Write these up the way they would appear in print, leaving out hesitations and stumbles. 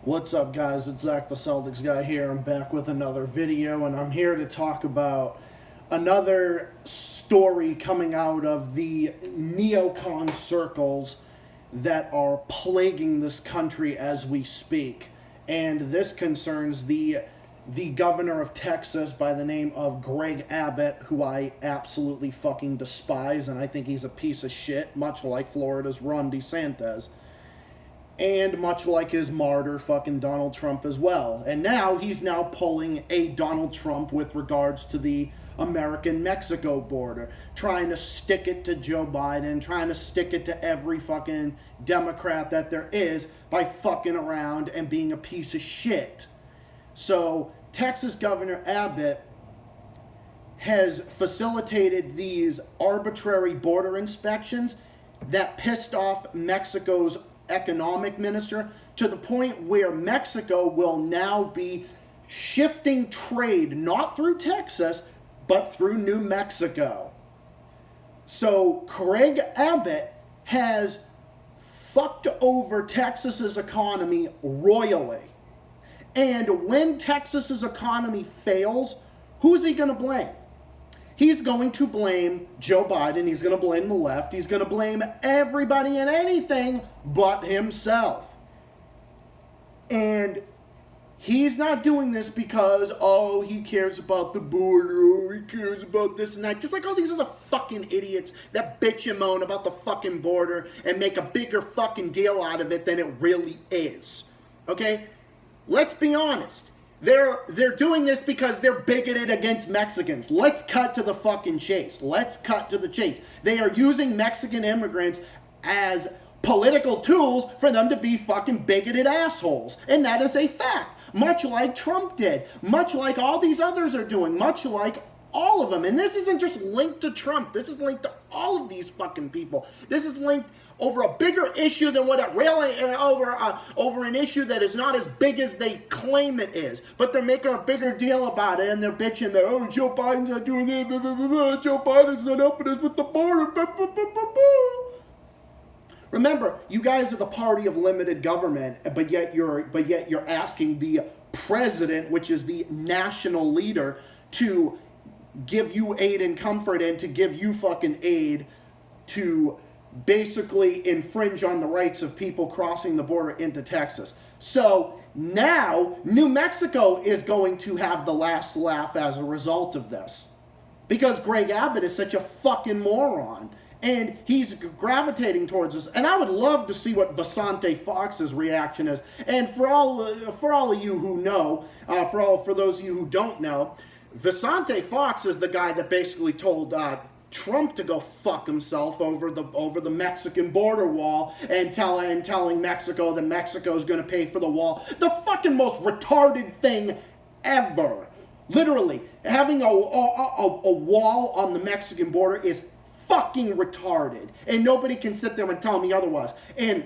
What's up, guys? It's Zach the Celtics guy here. I'm back with another video, and I'm here to talk about another story coming out of the neocon circles that are plaguing this country as we speak. And this concerns the governor of Texas by the name of Greg Abbott, who I absolutely fucking despise, and I think he's a piece of shit, much like Florida's Ron DeSantis. And much like his martyr fucking Donald Trump as well. And now he's now pulling a Donald Trump with regards to the American-Mexico border, trying to stick it to Joe Biden, trying to stick it to every fucking Democrat that there is by fucking around and being a piece of shit. So Texas Governor Abbott has facilitated these arbitrary border inspections that pissed off Mexico's economic minister to the point where Mexico will now be shifting trade not through Texas but through New Mexico. So Greg Abbott has fucked over Texas's economy royally. And when Texas's economy fails, who's he going to blame? He's going to blame Joe Biden. He's going to blame the left. He's going to blame everybody and anything but himself. And he's not doing this because, oh, he cares about the border, oh, he cares about this and that. Just like all these other fucking idiots that bitch and moan about the fucking border and make a bigger fucking deal out of it than it really is. Okay? Let's be honest. They're doing this because they're bigoted against Mexicans. Let's cut to the fucking chase. Let's cut to the chase. They are using Mexican immigrants as political tools for them to be fucking bigoted assholes. And that is a fact. Much like Trump did. Much like all these others are doing. Much like all of them. And this isn't just linked to Trump. This is linked to all of these fucking people. This is linked over a bigger issue than what it really over an issue that is not as big as they claim it is. But they're making a bigger deal about it, and they're bitching that, oh, Joe Biden's not doing this, blah, blah, blah, blah. Joe Biden's not helping us with the border. Blah, blah, blah, blah, blah. Remember, you guys are the party of limited government, but yet you're asking the president, which is the national leader, to give you aid and comfort and to give you fucking aid to basically infringe on the rights of people crossing the border into Texas. So now New Mexico is going to have the last laugh as a result of this. Because Greg Abbott is such a fucking moron. And he's gravitating towards us. And I would love to see what Vicente Fox's reaction is. And for all of you who know, for those of you who don't know, Vicente Fox is the guy that basically told Trump to go fuck himself over the Mexican border wall and telling Mexico that Mexico's going to pay for the wall. The fucking most retarded thing ever. Literally, having a wall on the Mexican border is fucking retarded. And nobody can sit there and tell me otherwise. And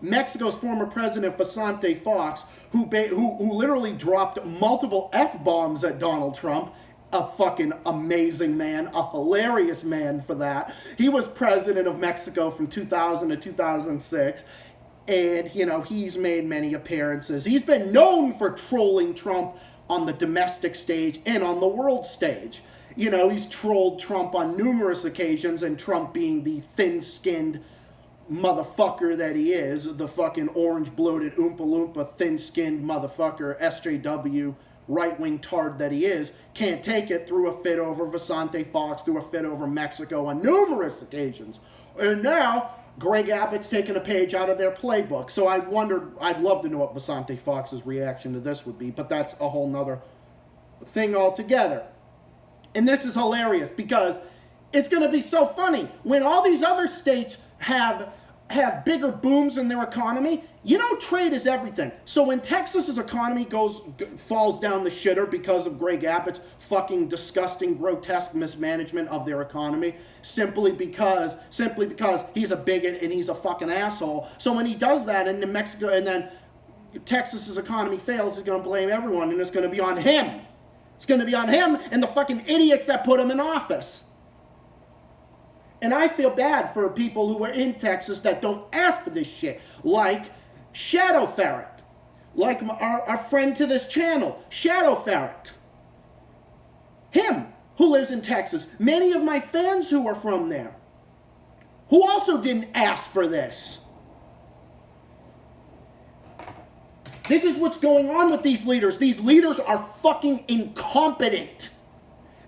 Mexico's former president, Vicente Fox, who literally dropped multiple F-bombs at Donald Trump, a fucking amazing man, a hilarious man for that. He was president of Mexico from 2000 to 2006, and, you know, he's made many appearances. He's been known for trolling Trump on the domestic stage and on the world stage. You know, he's trolled Trump on numerous occasions, and Trump being the thin-skinned motherfucker that he is, the fucking orange-bloated Oompa Loompa thin-skinned motherfucker, SJW right-wing tard that he is, can't take it, threw a fit over Vicente Fox, threw a fit over Mexico on numerous occasions. And now Greg Abbott's taking a page out of their playbook. So I'd love to know what Vicente Fox's reaction to this would be, but that's a whole nother thing altogether. And this is hilarious because it's going to be so funny. When all these other states have bigger booms in their economy, you know, trade is everything. So when Texas's economy falls down the shitter because of Greg Abbott's fucking disgusting, grotesque mismanagement of their economy, simply because he's a bigot and he's a fucking asshole. So when he does that in New Mexico and then Texas's economy fails, he's going to blame everyone, and it's going to be on him. It's going to be on him and the fucking idiots that put him in office. And I feel bad for people who are in Texas that don't ask for this shit, like Shadow Ferret, like our friend to this channel, Shadow Ferret. Him, who lives in Texas. Many of my fans who are from there, who also didn't ask for this. This is what's going on with these leaders. These leaders are fucking incompetent.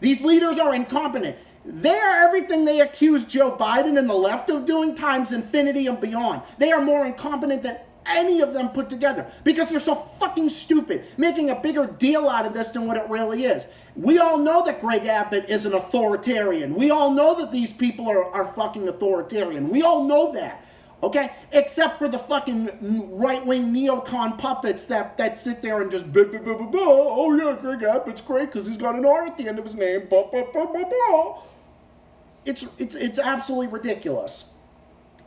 These leaders are incompetent. They are everything they accuse Joe Biden and the left of doing times infinity and beyond. They are more incompetent than any of them put together because they're so fucking stupid, making a bigger deal out of this than what it really is. We all know that Greg Abbott is an authoritarian. We all know that these people are fucking authoritarian. We all know that. Okay? Except for the fucking right-wing neocon puppets that sit there and just blah, blah, blah, blah, blah. Oh yeah, Greg Abbott's great because he's got an R at the end of his name. Blah, blah, blah, blah, blah. It's absolutely ridiculous.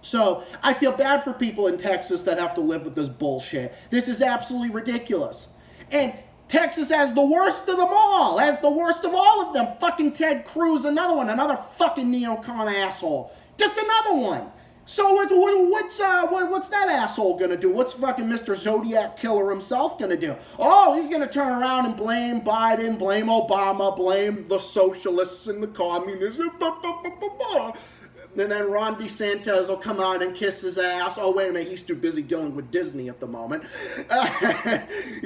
So I feel bad for people in Texas that have to live with this bullshit. This is absolutely ridiculous. And Texas has the worst of them all. Has the worst of all of them. Fucking Ted Cruz, another fucking neocon asshole. Just another one. So what's that asshole gonna do? What's fucking Mr. Zodiac Killer himself gonna do? Oh, he's gonna turn around and blame Biden, blame Obama, blame the socialists and the communists. And then Ron DeSantis will come out and kiss his ass. Oh, wait a minute, he's too busy dealing with Disney at the moment.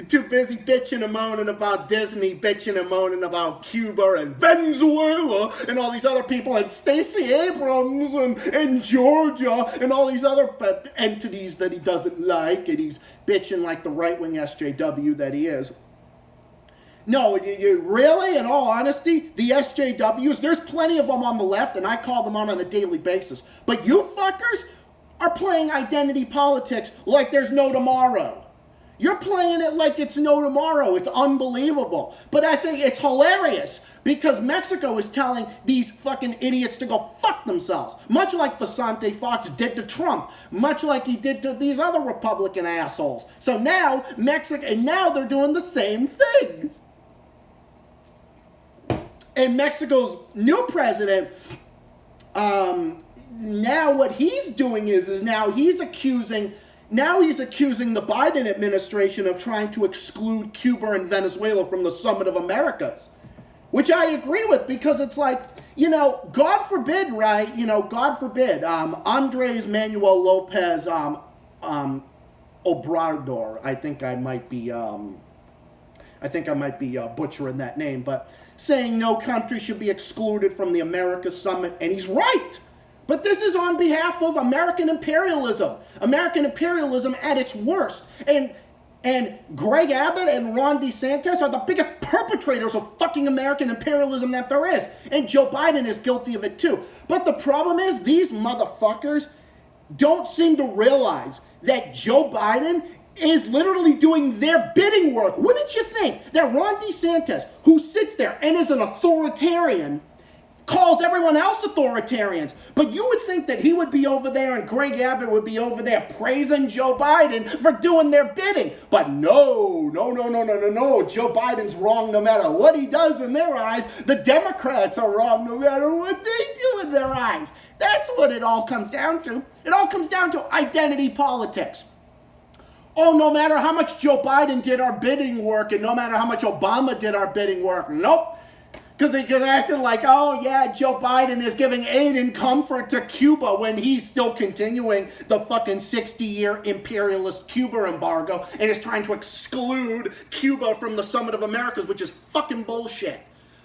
Too busy bitching and moaning about Disney, bitching and moaning about Cuba and Venezuela and all these other people and Stacey Abrams and Georgia and all these other entities that he doesn't like, and he's bitching like the right-wing SJW that he is. No, you really, in all honesty, the SJWs, there's plenty of them on the left, and I call them on a daily basis. But you fuckers are playing identity politics like there's no tomorrow. You're playing it like it's no tomorrow. It's unbelievable. But I think it's hilarious because Mexico is telling these fucking idiots to go fuck themselves. Much like Vicente Fox did to Trump. Much like he did to these other Republican assholes. So now, now they're doing the same thing. And Mexico's new president, now what he's doing is now he's accusing the Biden administration of trying to exclude Cuba and Venezuela from the Summit of Americas. Which I agree with because it's like, God forbid, right? God forbid, Andres Manuel Lopez Obrador, I think I might be butchering that name, but saying no country should be excluded from the America Summit, and he's right. But this is on behalf of American imperialism at its worst. And Greg Abbott and Ron DeSantis are the biggest perpetrators of fucking American imperialism that there is. And Joe Biden is guilty of it too. But the problem is these motherfuckers don't seem to realize that Joe Biden is literally doing their bidding work. Wouldn't you think that Ron DeSantis, who sits there and is an authoritarian, calls everyone else authoritarians? But you would think that he would be over there and Greg Abbott would be over there praising Joe Biden for doing their bidding. But no. Joe Biden's wrong no matter what he does in their eyes. The Democrats are wrong no matter what they do in their eyes. That's what it all comes down to. It all comes down to identity politics. Oh, no matter how much Joe Biden did our bidding work and no matter how much Obama did our bidding work, nope. Because they acted like, oh yeah, Joe Biden is giving aid and comfort to Cuba when he's still continuing the fucking 60-year imperialist Cuba embargo and is trying to exclude Cuba from the Summit of Americas, which is fucking bullshit.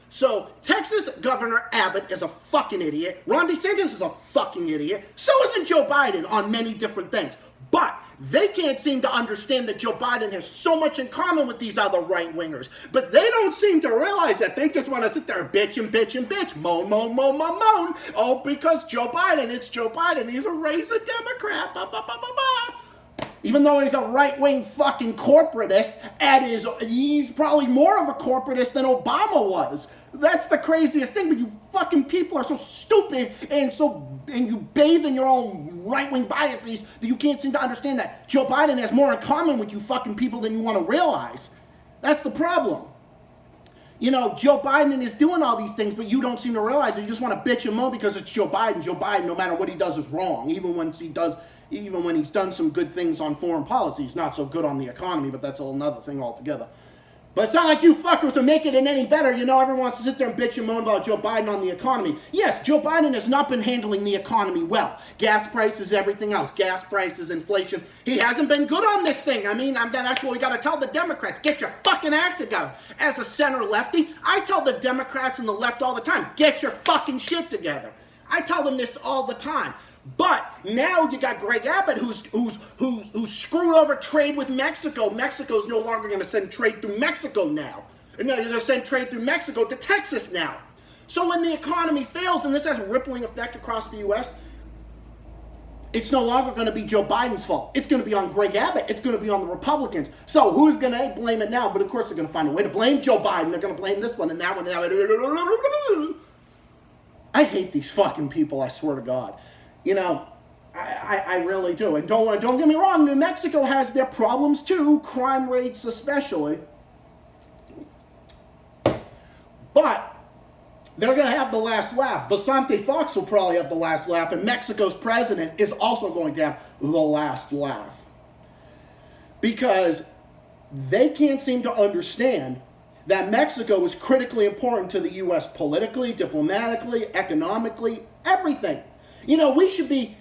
So, Texas Governor Abbott is a fucking idiot. Ron DeSantis is a fucking idiot. So isn't Joe Biden on many different things. But they can't seem to understand that Joe Biden has so much in common with these other right-wingers. But they don't seem to realize that. They just want to sit there and bitch and bitch and bitch. Moan. Oh, because it's Joe Biden. He's a racist Democrat. Even though he's a right-wing fucking corporatist, he's probably more of a corporatist than Obama was. That's the craziest thing, but you fucking people are so stupid and you bathe in your own right-wing biases that you can't seem to understand that Joe Biden has more in common with you fucking people than you want to realize. That's the problem. Joe Biden is doing all these things, but you don't seem to realize it. You just want to bitch and moan because it's Joe Biden. Joe Biden, no matter what he does, is wrong. Even when he does Even when he's done some good things on foreign policy, he's not so good on the economy, but that's another thing altogether. But it's not like you fuckers are making it any better. You know, everyone wants to sit there and bitch and moan about Joe Biden on the economy. Yes, Joe Biden has not been handling the economy well. Gas prices, everything else. Gas prices, inflation. He hasn't been good on this thing. I mean, that's what we got to tell the Democrats. Get your fucking act together. As a center lefty, I tell the Democrats and the left all the time, get your fucking shit together. I tell them this all the time. But now you got Greg Abbott who's screwed over trade with Mexico. Mexico's no longer going to send trade through Mexico now. No, they're going to send trade through Mexico to Texas now. So when the economy fails, and this has a rippling effect across the U.S., it's no longer going to be Joe Biden's fault. It's going to be on Greg Abbott. It's going to be on the Republicans. So who's going to blame it now? But of course they're going to find a way to blame Joe Biden. They're going to blame this one and that one and that one. I hate these fucking people, I swear to God. You know, I really do. And don't get me wrong, New Mexico has their problems too, crime rates especially. But they're going to have the last laugh. Vicente Fox will probably have the last laugh, and Mexico's president is also going to have the last laugh. Because they can't seem to understand that Mexico is critically important to the U.S. politically, diplomatically, economically, everything. You know, we should be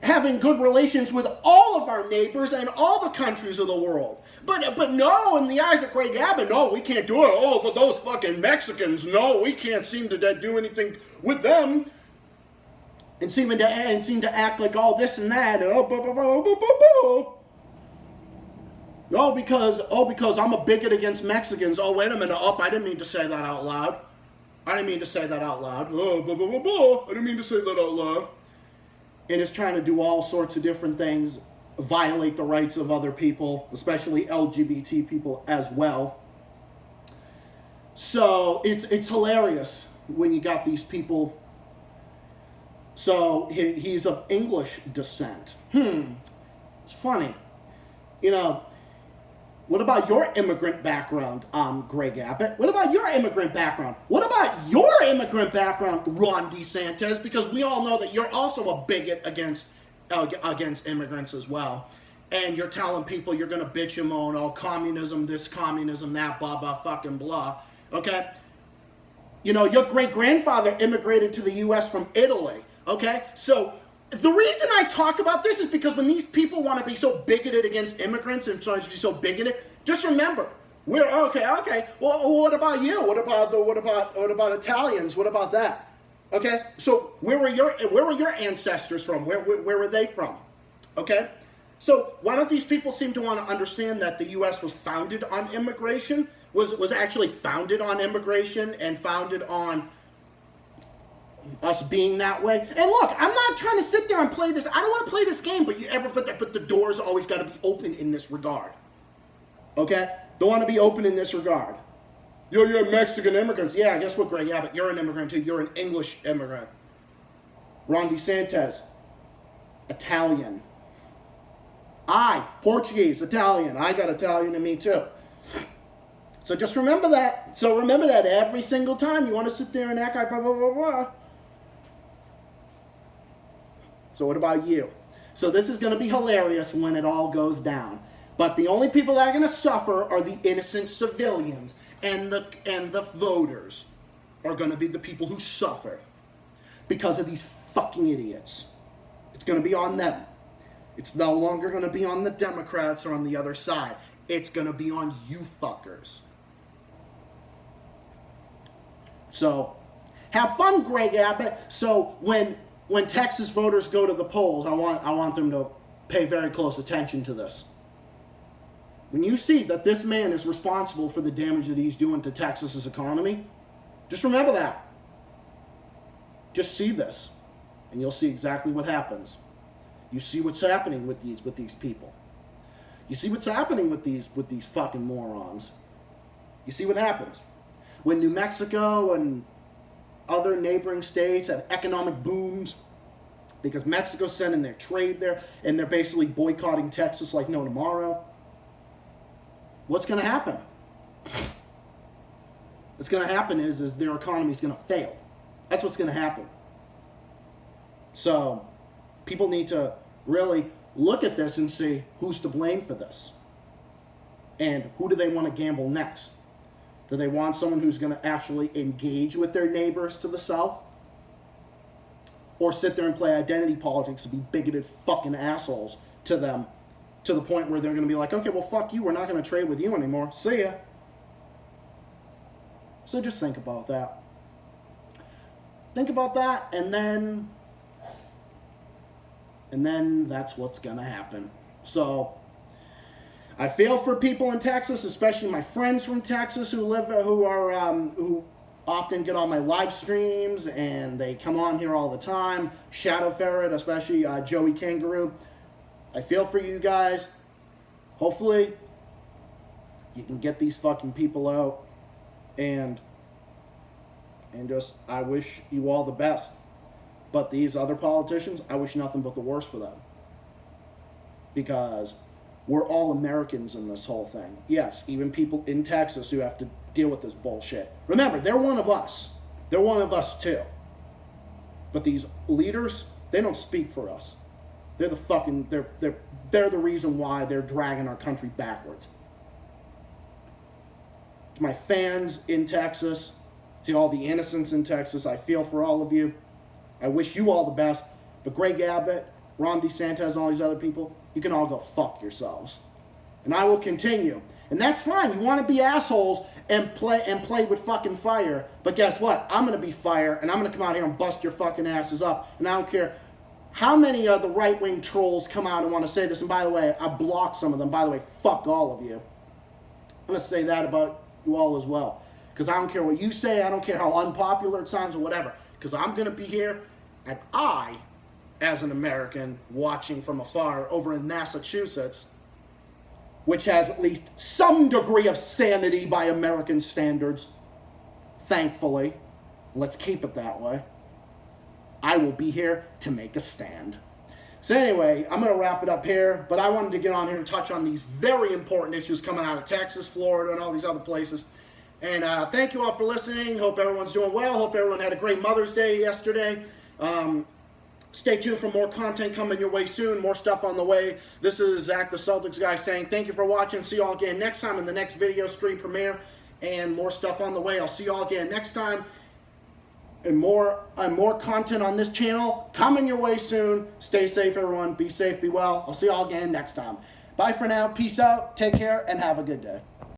having good relations with all of our neighbors and all the countries of the world. But no, in the eyes of Greg Abbott, no, we can't do it. Oh, but those fucking Mexicans, no, we can't seem to do anything with them. And seem to act like all this and that. No, because I'm a bigot against Mexicans. Oh, wait a minute. Oh, I didn't mean to say that out loud. I didn't mean to say that out loud. I didn't mean to say that out loud. And is trying to do all sorts of different things, violate the rights of other people, especially LGBT people as well. So it's hilarious when you got these people. So he's of English descent. It's funny. You know, what about your immigrant background, Greg Abbott? What about your immigrant background? What about your immigrant background, Ron DeSantis? Because we all know that you're also a bigot against immigrants as well. And you're telling people you're going to bitch and moan, oh, communism this, communism that, blah, blah, fucking blah. Okay? You know, your great-grandfather immigrated to the U.S. from Italy. Okay? So the reason I talk about this is because when these people want to be so bigoted against immigrants and trying to be so bigoted, just remember, we're okay. Well, what about you? What about Italians? What about that? Okay, so where were your ancestors from? Where were they from? Okay, so why don't these people seem to want to understand that the U.S. was founded on immigration? Was actually founded on immigration and founded on us being that way. And look, I'm not trying to sit there and play this. I don't want to play this game, but the doors always got to be open in this regard. Okay? Don't want to be open in this regard. You're Mexican immigrants. Yeah, guess what, Greg Abbott? You're an immigrant too. You're an English immigrant. Ron DeSantis, Italian. Portuguese, Italian. I got Italian in me too. So just remember that. So remember that every single time you want to sit there and act like blah, blah, blah, blah. So what about you? So this is going to be hilarious when it all goes down. But the only people that are going to suffer are the innocent civilians, and the voters are going to be the people who suffer because of these fucking idiots. It's going to be on them. It's no longer going to be on the Democrats or on the other side. It's going to be on you fuckers. So have fun, Greg Abbott. So when Texas voters go to the polls, I want them to pay very close attention to this. When you see that this man is responsible for the damage that he's doing to Texas's economy, just remember that. Just see this, and you'll see exactly what happens. You see what's happening with these people. You see what's happening with these fucking morons. You see what happens when New Mexico and other neighboring states have economic booms because Mexico's sending their trade there and they're basically boycotting Texas like no tomorrow. What's going to happen? What's going to happen is their economy is going to fail. That's what's going to happen. So people need to really look at this and see who's to blame for this. And who do they want to gamble next? Do they want someone who's going to actually engage with their neighbors to the south? Or sit there and play identity politics and be bigoted fucking assholes to them to the point where they're going to be like, okay, well, fuck you. We're not going to trade with you anymore. See ya. So just think about that. Think about that, and then that's what's going to happen. So I feel for people in Texas, especially my friends from Texas who often get on my live streams and they come on here all the time. Shadow Ferret, especially Joey Kangaroo. I feel for you guys. Hopefully you can get these fucking people out, and just I wish you all the best. But these other politicians, I wish nothing but the worst for them. Because we're all Americans in this whole thing. Yes, even people in Texas who have to deal with this bullshit. Remember, they're one of us. They're one of us too. But these leaders, they don't speak for us. They're the fucking, they're the reason why they're dragging our country backwards. To my fans in Texas, to all the innocents in Texas, I feel for all of you. I wish you all the best. But Greg Abbott, Ron DeSantis, and all these other people, you can all go fuck yourselves. And I will continue. And that's fine. You want to be assholes and play with fucking fire. But guess what? I'm going to be fire, and I'm going to come out here and bust your fucking asses up. And I don't care how many of the right-wing trolls come out and want to say this. And by the way, I blocked some of them. By the way, fuck all of you. I'm going to say that about you all as well. Because I don't care what you say. I don't care how unpopular it sounds or whatever. Because I'm going to be here, and I, as an American watching from afar over in Massachusetts, which has at least some degree of sanity by American standards, thankfully, let's keep it that way, I will be here to make a stand. So anyway, I'm going to wrap it up here, but I wanted to get on here and touch on these very important issues coming out of Texas, Florida, and all these other places. And thank you all for listening. Hope everyone's doing well. Hope everyone had a great Mother's Day yesterday. Stay tuned for more content coming your way soon. More stuff on the way. This is Zach, the Celtics guy, saying thank you for watching. See you all again next time in the next video stream premiere. And more stuff on the way. I'll see you all again next time. And more content on this channel coming your way soon. Stay safe, everyone. Be safe, be well. I'll see you all again next time. Bye for now. Peace out. Take care, and have a good day.